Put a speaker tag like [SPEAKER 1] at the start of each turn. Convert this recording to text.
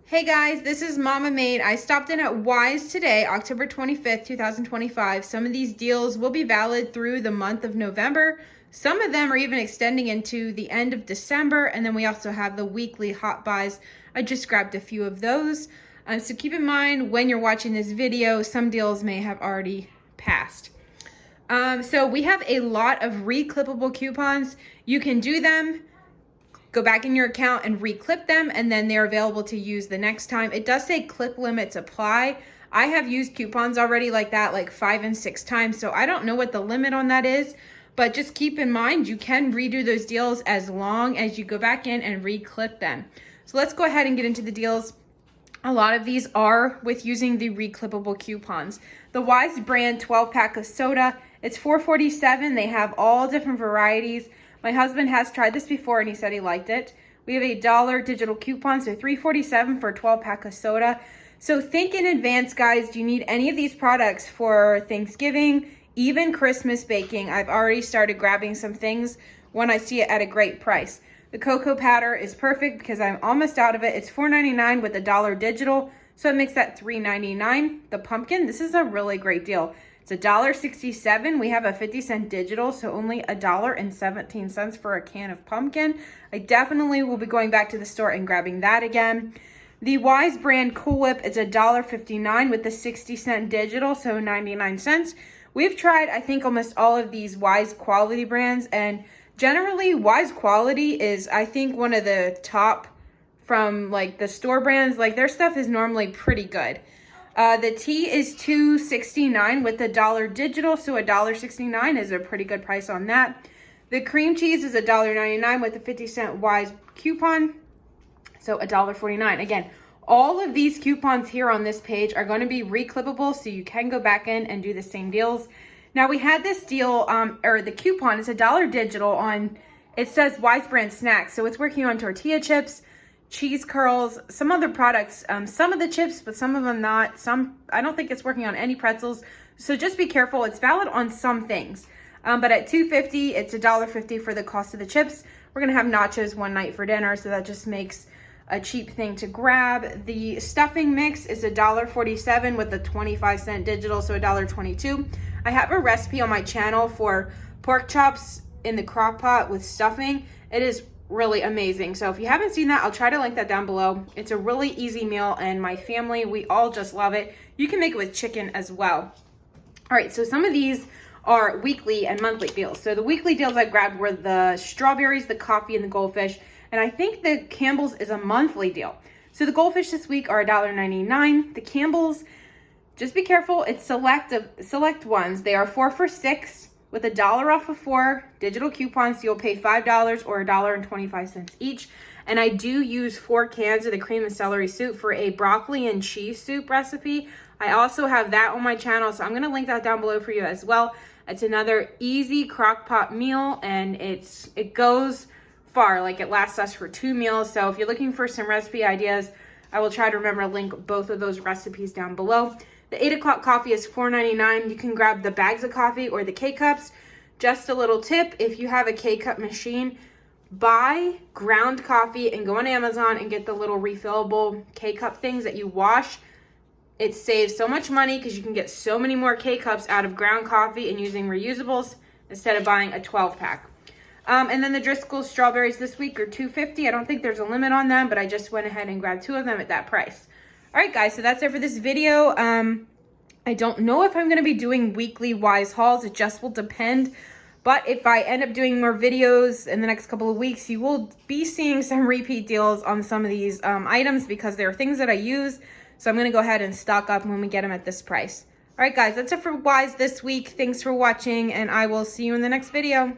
[SPEAKER 1] Hey guys, this is Mama Made. I stopped in at Weis today, October 25th, 2025. Some of these deals will be valid through the month of November. Some of them are even extending into the end of December. And then we also have the weekly hot buys. I just grabbed a few of those. So keep in mind when you're watching this video, some deals may have already passed. So we have a lot of reclippable coupons. You can do them. Go back in your account and reclip them, and then they're available to use the next time. It does say clip limits apply. I have used coupons already like that, like 5 and 6 times. So I don't know what the limit on that is, but just keep in mind, you can redo those deals as long as you go back in and reclip them. So let's go ahead and get into the deals. A lot of these are with using the reclippable coupons. The Weis brand 12-pack of soda, it's $4.47. They have all different varieties. My husband has tried this before and he said he liked it. We have $1 digital coupon, so $3.47 for a 12-pack of soda. So think in advance, guys. Do you need any of these products for Thanksgiving, even Christmas baking? I've already started grabbing some things when I see it at a great price. The cocoa powder is perfect because I'm almost out of it. It's $4.99 with $1 digital, so it makes that $3.99. The pumpkin, this is a really great deal. It's $1.67. We have a 50-cent digital, so only $1.17 for a can of pumpkin. I definitely will be going back to the store and grabbing that again. The Weis brand Cool Whip is $1.59 with the 60-cent digital, so 99 cents. We've tried, I think, almost all of these Weis quality brands, and generally Weis quality is, I think, one of the top from like the store brands. Like their stuff is normally pretty good. The tea is $2.69 with $1 digital, so $1.69 is a pretty good price on that. The cream cheese is $1.99 with a 50-cent Weis coupon, so $1.49. Again, all of these coupons here on this page are going to be reclippable, so you can go back in and do the same deals. Now we had this deal, or the coupon is $1 digital on, it says Weis brand snacks, so it's working on tortilla chips, cheese curls, some other products, some of the chips, but some of them not. Some, I don't think it's working on any pretzels. So just be careful. It's valid on some things. But at $2.50, it's $1.50 for the cost of the chips. We're going to have nachos one night for dinner, so that just makes a cheap thing to grab. The stuffing mix is $1.47 with the 25-cent digital, so $1.22. I have a recipe on my channel for pork chops in the crock pot with stuffing. It is really amazing. So if you haven't seen that, I'll try to link that down below. It's a really easy meal, and my family, we all just love it. You can make it with chicken as well. All right, so some of these are weekly and monthly deals. So the weekly deals I grabbed were the strawberries, the coffee, and the Goldfish. And I think the Campbells is a monthly deal. So the Goldfish this week are $1.99. The Campbells, just be careful, it's select ones. They are 4 for $6. with $1 off of 4 digital coupons, so you'll pay $5 or $1.25 each. And I do use 4 cans of the cream and celery soup for a broccoli and cheese soup recipe. I also have that on my channel, so I'm going to link that down below for you as well. It's another easy crock pot meal, and it goes far. Like, it lasts us for 2 meals. So if you're looking for some recipe ideas, I will try to remember to link both of those recipes down below. The 8 o'clock coffee is $4.99. You can grab the bags of coffee or the K-Cups. Just a little tip, if you have a K-Cup machine, buy ground coffee and go on Amazon and get the little refillable K-Cup things that you wash. It saves so much money because you can get so many more K-Cups out of ground coffee and using reusables instead of buying a 12-pack. And then the Driscoll strawberries this week are $2.50. I don't think there's a limit on them, but I just went ahead and grabbed 2 of them at that price. All right, guys, so that's it for this video. I don't know if I'm going to be doing weekly Weis hauls. It just will depend. But if I end up doing more videos in the next couple of weeks, you will be seeing some repeat deals on some of these items because they're things that I use. So I'm going to go ahead and stock up when we get them at this price. All right, guys, that's it for Weis this week. Thanks for watching, and I will see you in the next video.